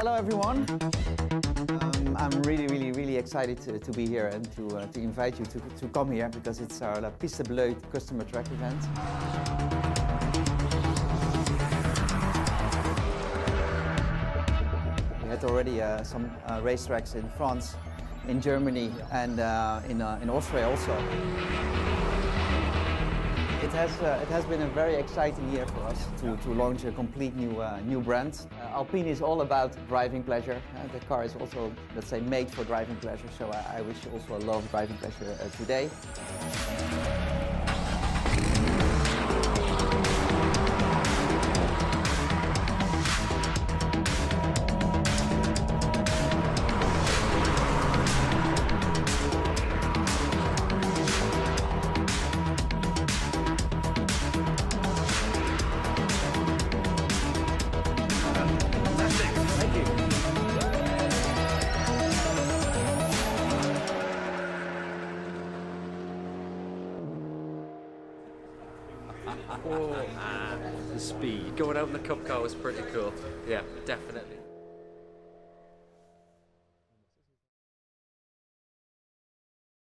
Hello everyone. I'm really excited to be here and to invite you to come here because it's our Piste Bleue customer track event. We had already some racetracks in France, in Germany and in Austria also. It has been a very exciting year for us to launch a complete new brand. Alpine is all about driving pleasure. The car is also, let's say, made for driving pleasure, so I wish you also a lot of driving pleasure today. The speed. Going out in the cup car was pretty cool. Yeah, definitely.